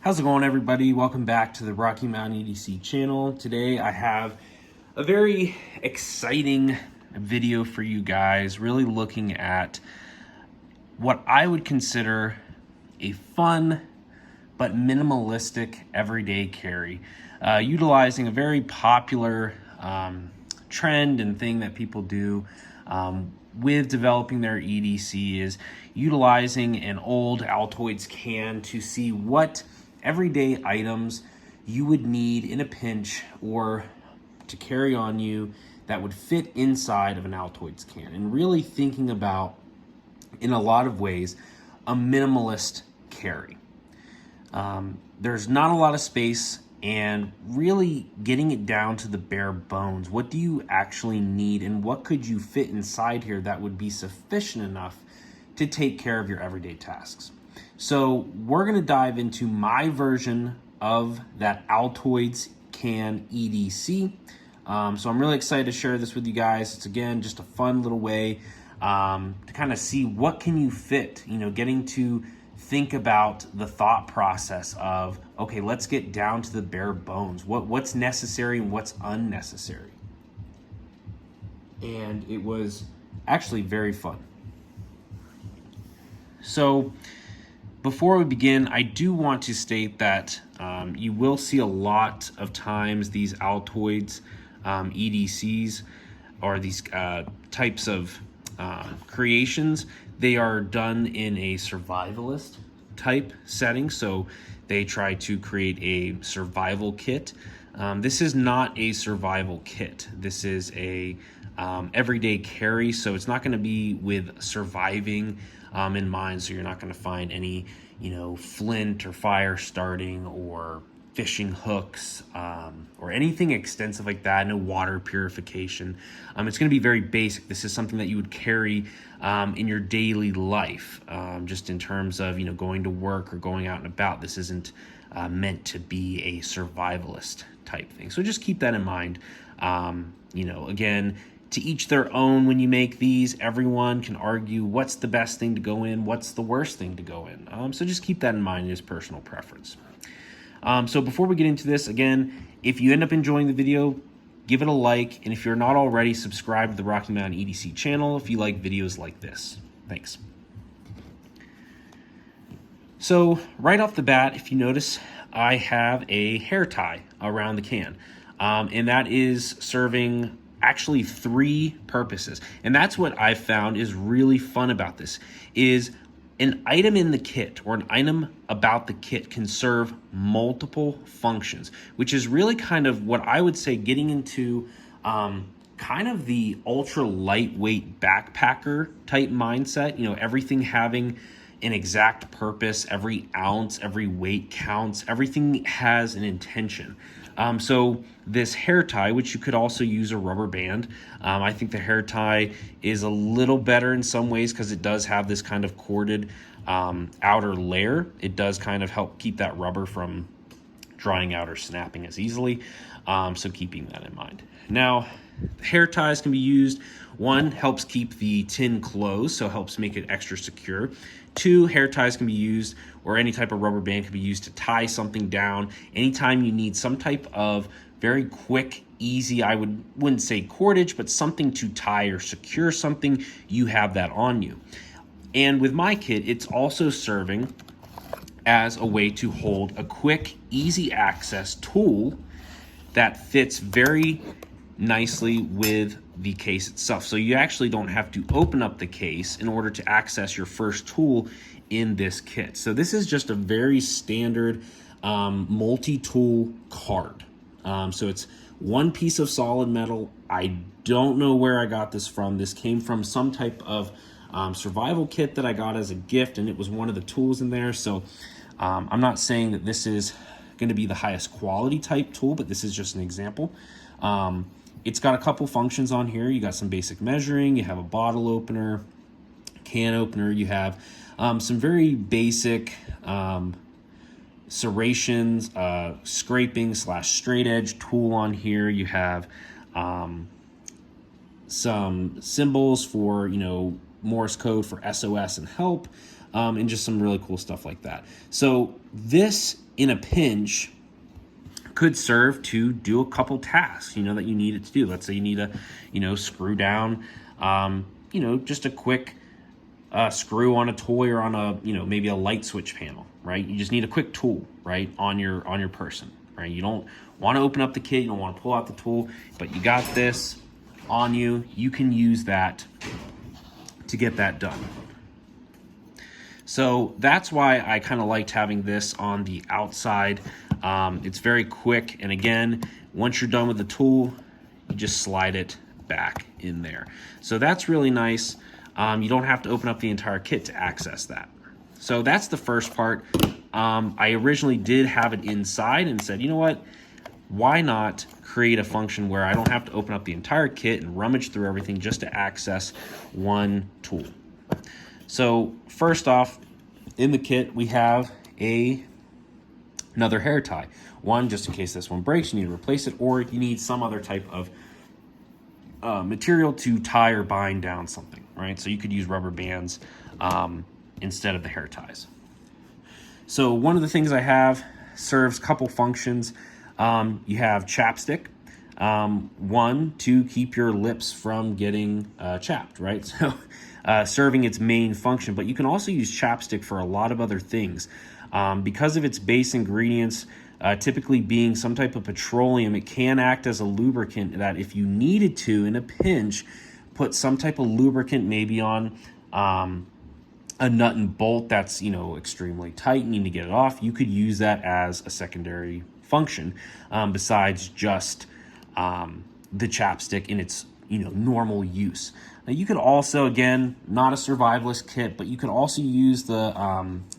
How's it going, everybody? Welcome back to the Rocky Mountain EDC channel. Today I have a very exciting video for you guys, really looking at what I would consider a fun but minimalistic everyday carry, utilizing a very popular trend and thing that people do with developing their EDC is utilizing an old Altoids can to see what everyday items you would need in a pinch or to carry on you that would fit inside of an Altoids can, and really thinking about, in a lot of ways, a minimalist carry. There's not a lot of space, and really getting it down to the bare bones. What do you actually need, and what could you fit inside here that would be sufficient enough to take care of your everyday tasks? So we're going to dive into my version of that Altoids can EDC. So I'm really excited to share this with you guys. It's, again, just a fun little way to kind of see what can you fit, getting to think about the thought process of, okay, let's get down to the bare bones. What's necessary and what's unnecessary. And it was actually very fun. So before we begin, I do want to state that you will see a lot of times these Altoids EDCs, or these types of creations, they are done in a survivalist type setting. So they try to create a survival kit. This is not a survival kit. This is a everyday carry. So it's not going to be with surviving in mind. So you're not going to find any, flint or fire starting or fishing hooks or anything extensive like that. No water purification. It's going to be very basic. This is something that you would carry in your daily life, just in terms of going to work or going out and about. This isn't meant to be a survivalist type thing. So just keep that in mind. Again, to each their own. When you make these, everyone can argue what's the best thing to go in, what's the worst thing to go in. So just keep that in mind as personal preference. So before we get into this, again, if you end up enjoying the video, give it a like. And if you're not already, subscribe to the Rocky Mountain EDC channel if you like videos like this. Thanks. So right off the bat, if you notice, I have a hair tie around the can. And that is serving actually three purposes. And that's what I've found is really fun about this, is an item in the kit or an item about the kit can serve multiple functions, which is really kind of what I would say getting into kind of the ultra lightweight backpacker type mindset, everything having an exact purpose, every ounce, every weight counts, everything has an intention. So this hair tie, which you could also use a rubber band, I think the hair tie is a little better in some ways because it does have this kind of corded outer layer. It does kind of help keep that rubber from drying out or snapping as easily. So keeping that in mind. Now, hair ties can be used. One, helps keep the tin closed, so helps make it extra secure. Two, hair ties can be used, or any type of rubber band can be used to tie something down anytime you need some type of very quick, easy, I wouldn't say cordage, but something to tie or secure something, you have that on you. And with my kit, it's also serving as a way to hold a quick, easy access tool that fits very nicely with the case itself. So you actually don't have to open up the case in order to access your first tool in this kit. So this is just a very standard multi-tool card. So it's one piece of solid metal. I don't know where I got this from. This came from some type of survival kit that I got as a gift, and it was one of the tools in there. So I'm not saying that this is going to be the highest quality type tool, but this is just an example. It's got a couple functions on here. You got some basic measuring, you have a bottle opener, can opener, you have some very basic serrations, scraping / straight edge tool on here. You have some symbols for, Morse code for SOS and help, and just some really cool stuff like that. So this in a pinch could serve to do a couple tasks, that you need it to do. Let's say you need to, screw down, just a quick screw on a toy or on a, maybe a light switch panel, right? You just need a quick tool, right, on your person, right? You don't want to open up the kit, you don't want to pull out the tool, but you got this on you. You can use that to get that done. So that's why I kind of liked having this on the outside. It's very quick, and again, once you're done with the tool, you just slide it back in there. So that's really nice. You don't have to open up the entire kit to access that. So that's the first part. I originally did have it inside and said, you know what, why not create a function where I don't have to open up the entire kit and rummage through everything just to access one tool. So first off, in the kit, we have another hair tie. One, just in case this one breaks, you need to replace it, or you need some other type of material to tie or bind down something, right? So you could use rubber bands instead of the hair ties. So one of the things I have serves a couple functions. You have chapstick. One, to keep your lips from getting chapped, right? So serving its main function, but you can also use chapstick for a lot of other things. Because of its base ingredients, typically being some type of petroleum, it can act as a lubricant that if you needed to, in a pinch, put some type of lubricant maybe on a nut and bolt that's, extremely tight, you need to get it off. You could use that as a secondary function besides just the chapstick in its normal use. Now you could also, again, not a survivalist kit, but you could also use the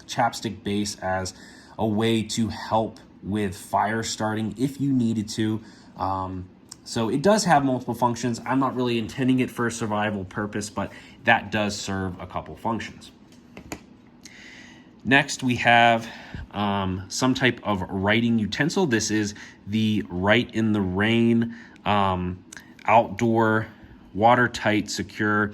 chapstick base as a way to help with fire starting if you needed to. So it does have multiple functions. I'm not really intending it for a survival purpose, but that does serve a couple functions. Next, we have some type of writing utensil. This is the Write in the Rain outdoor watertight secure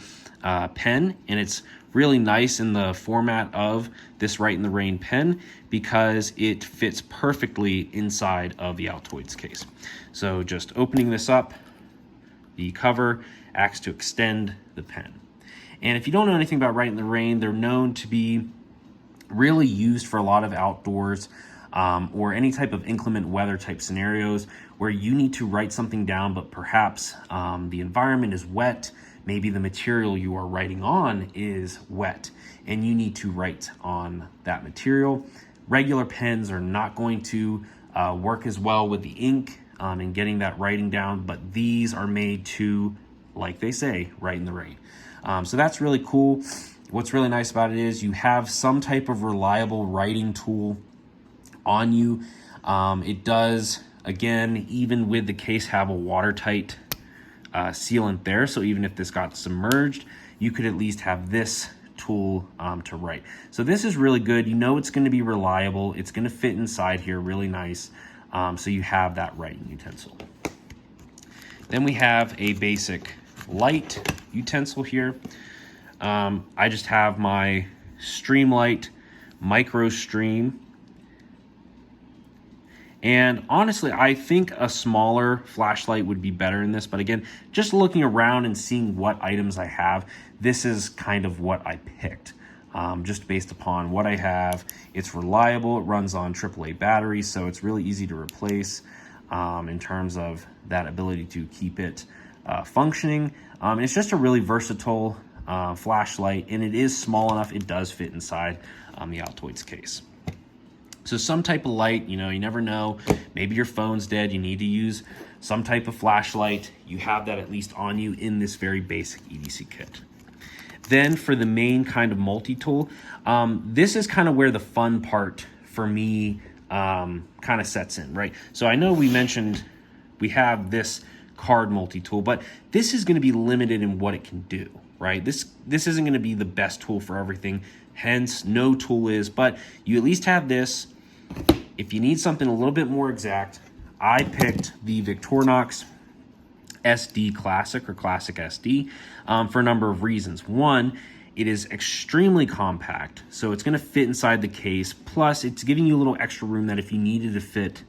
pen, and it's really nice in the format of this Write in the Rain pen because it fits perfectly inside of the Altoids case. So just opening this up, the cover acts to extend the pen. And if you don't know anything about Write in the Rain, they're known to be really used for a lot of outdoors or any type of inclement weather type scenarios where you need to write something down, but perhaps the environment is wet, maybe the material you are writing on is wet, and you need to write on that material. Regular pens are not going to work as well with the ink and getting that writing down, but these are made to, like they say, write in the rain. So that's really cool. What's really nice about it is you have some type of reliable writing tool on you. It does, again, even with the case, have a watertight sealant there. So even if this got submerged, you could at least have this tool to write. So this is really good. It's going to be reliable. It's going to fit inside here really nice. So you have that writing utensil. Then we have a basic light utensil here. I just have my Streamlight Micro Stream. And honestly, I think a smaller flashlight would be better in this. But again, just looking around and seeing what items I have, this is kind of what I picked. Just based upon what I have. It's reliable. It runs on AAA batteries, so it's really easy to replace in terms of that ability to keep it functioning. And it's just a really versatile flashlight, and it is small enough. It does fit inside the Altoids case. So some type of light, you never know. Maybe your phone's dead. You need to use some type of flashlight. You have that at least on you in this very basic EDC kit. Then for the main kind of multi-tool, this is kind of where the fun part for me kind of sets in, right? So I know we mentioned we have this card multi-tool, but this is going to be limited in what it can do, right? This isn't going to be the best tool for everything, hence no tool is, but you at least have this. If you need something a little bit more exact, I picked the Victorinox SD Classic or Classic SD for a number of reasons. One, It is extremely compact, so it's going to fit inside the case. Plus, it's giving you a little extra room that if you needed to fit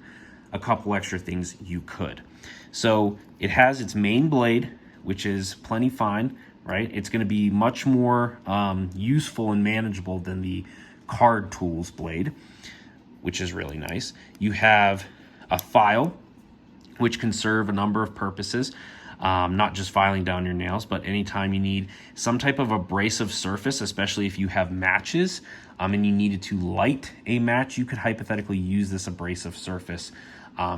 a couple extra things, you could. So it has its main blade, which is plenty fine, right? It's going to be much more useful and manageable than the Card Tools blade, which is really nice. You have a file, which can serve a number of purposes. Not just filing down your nails, but anytime you need some type of abrasive surface, especially if you have matches and you needed to light a match, you could hypothetically use this abrasive surface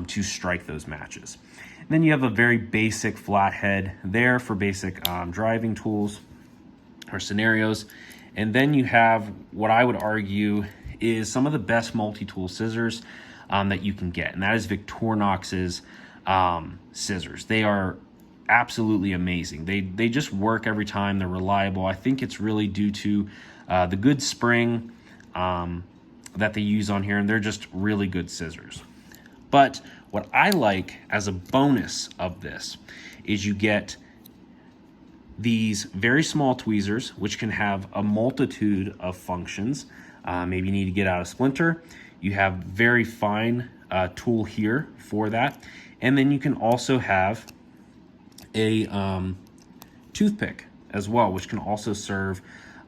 to strike those matches. And then you have a very basic flathead there for basic driving tools or scenarios. And then you have what I would argue is some of the best multi-tool scissors that you can get, and that is Victorinox's scissors. They are absolutely amazing. They just work every time. They're reliable. I think it's really due to the good spring that they use on here, and they're just really good scissors. But what I like as a bonus of this is you get these very small tweezers, which can have a multitude of functions. Maybe you need to get out a splinter. You have very fine tool here for that. And then you can also have a toothpick as well, which can also serve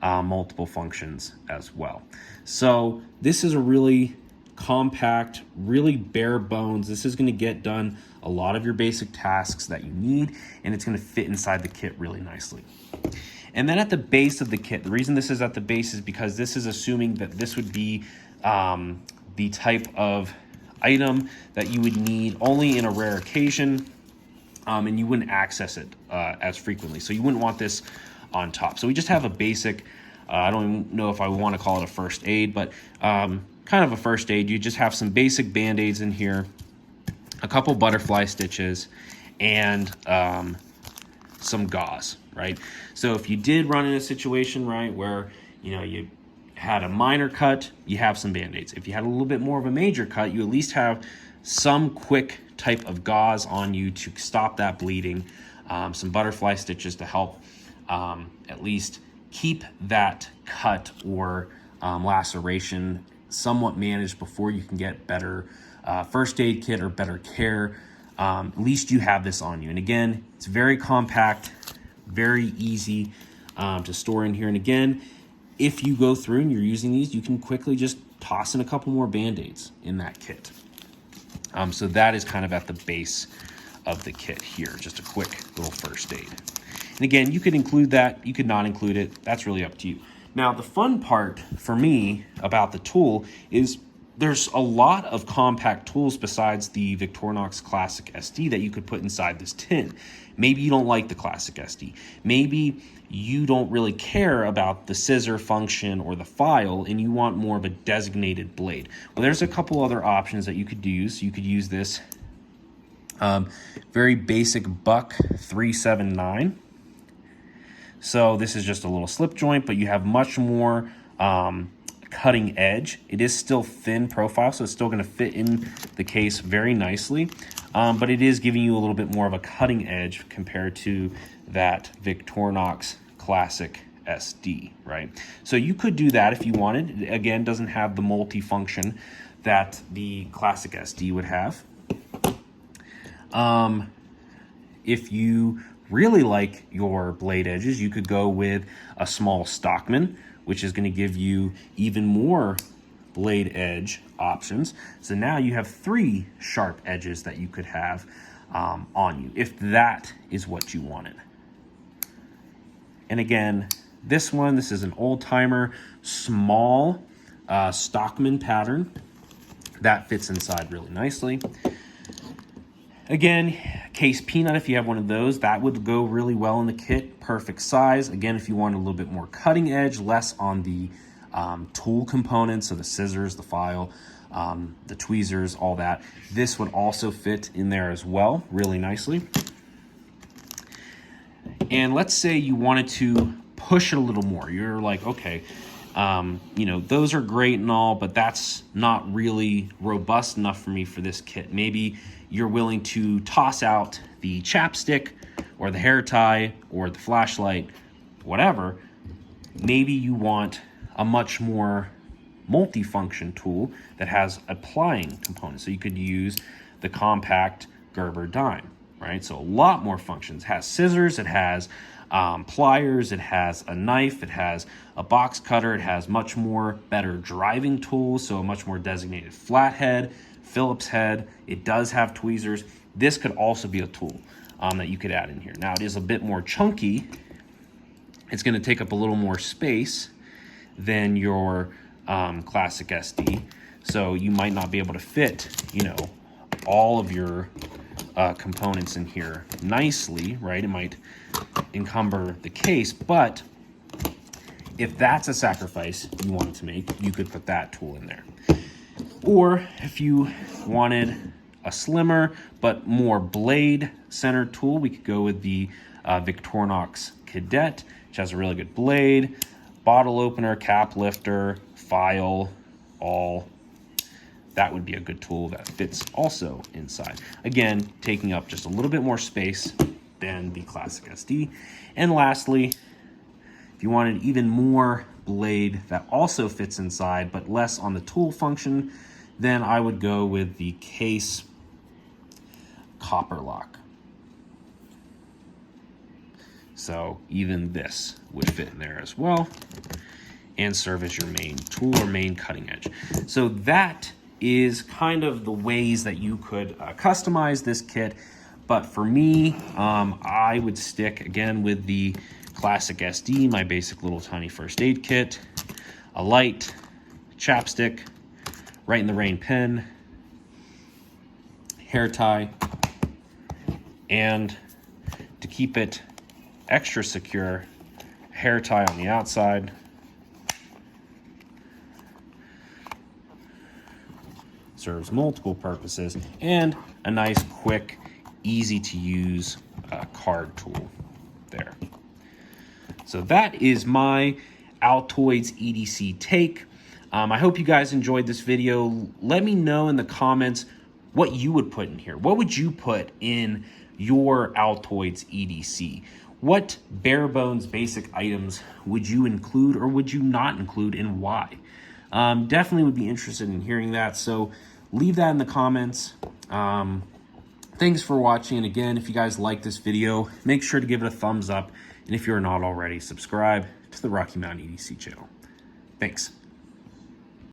multiple functions as well. So this is a really compact, really bare bones. This is going to get done a lot of your basic tasks that you need, and it's going to fit inside the kit really nicely. And then at the base of the kit, the reason this is at the base is because this is assuming that this would be the type of item that you would need only in a rare occasion, and you wouldn't access it as frequently. So you wouldn't want this on top. So we just have a basic, I don't even know if I want to call it a first aid, but kind of a first aid. You just have some basic Band-Aids in here, a couple butterfly stitches, and some gauze, right? So if you did run in a situation, right, where, you know, you had a minor cut, you have some Band-Aids. If you had a little bit more of a major cut, you at least have some quick type of gauze on you to stop that bleeding, some butterfly stitches to help at least keep that cut or laceration somewhat managed before you can get better first aid kit or better care. At least you have this on you. And again, it's very compact, very easy to store in here. And again, if you go through and you're using these, you can quickly just toss in a couple more Band-Aids in that kit. So that is kind of at the base of the kit here, just a quick little first aid. And again, you could include that, you could not include it. That's really up to you. Now, the fun part for me about the tool is there's a lot of compact tools besides the Victorinox Classic SD that you could put inside this tin. Maybe you don't like the Classic SD. Maybe you don't really care about the scissor function or the file and you want more of a designated blade. Well, there's a couple other options that you could use. You could use this very basic Buck 379. So this is just a little slip joint, but you have much more cutting edge. It is still thin profile, so it's still going to fit in the case very nicely, but it is giving you a little bit more of a cutting edge compared to that Victorinox Classic SD, right? So you could do that if you wanted. It, again, doesn't have the multi-function that the Classic SD would have. If you really like your blade edges, you could go with a small Stockman, which is going to give you even more blade edge options. So now you have 3 sharp edges that you could have on you, if that is what you wanted. And again, this is an old-timer, small Stockman pattern. That fits inside really nicely. Again, case peanut, if you have one of those, that would go really well in the kit. Perfect size. Again, if you want a little bit more cutting edge, less on the tool components, so the scissors, the file, the tweezers, all that, this would also fit in there as well, really nicely. And let's say you wanted to push it a little more. You're like, okay, you know, those are great and all, but that's not really robust enough for me for this kit. Maybe you're willing to toss out the chapstick or the hair tie or the flashlight, whatever. maybe you want a much more multifunction tool that has applying components. So you could use the compact Gerber dime, right? So a lot more functions. It has scissors, it has pliers, it has a knife, it has a box cutter, it has much more better driving tools, so a much more designated flathead, Phillips head. It does have tweezers. This could also be a tool that you could add in here. Now it is a bit more chunky. It's going to take up a little more space than your classic SD, so you might not be able to fit, you know, all of your components in here nicely, right? It might encumber the case, but if that's a sacrifice you wanted to make, you could put that tool in there. Or if you wanted a slimmer but more blade centered tool, we could go with the Victorinox Cadet, which has a really good blade, bottle opener, cap lifter, file, all. That would be a good tool that fits also inside. Again, taking up just a little bit more space than the classic SD. And lastly, if you wanted even more blade that also fits inside but less on the tool function, then I would go with the Case Copper Lock. So even this would fit in there as well and serve as your main tool or main cutting edge. So that is kind of the ways that you could customize this kit. But for me, I would stick again with the classic SD, my basic little tiny first aid kit, a light, chapstick, Right in the Rain pen, hair tie, and to keep it extra secure, hair tie on the outside, serves multiple purposes, and a nice, quick, easy to use card tool there. So that is my Altoids EDC take. I hope you guys enjoyed this video. Let me know in the comments what you would put in here. What would you put in your Altoids EDC? What bare bones basic items would you include or would you not include, and why? Definitely would be interested in hearing that. So leave that in the comments. Thanks for watching. And again, if you guys like this video, make sure to give it a thumbs up. And if you're not already, subscribe to the Rocky Mountain EDC channel. Thanks.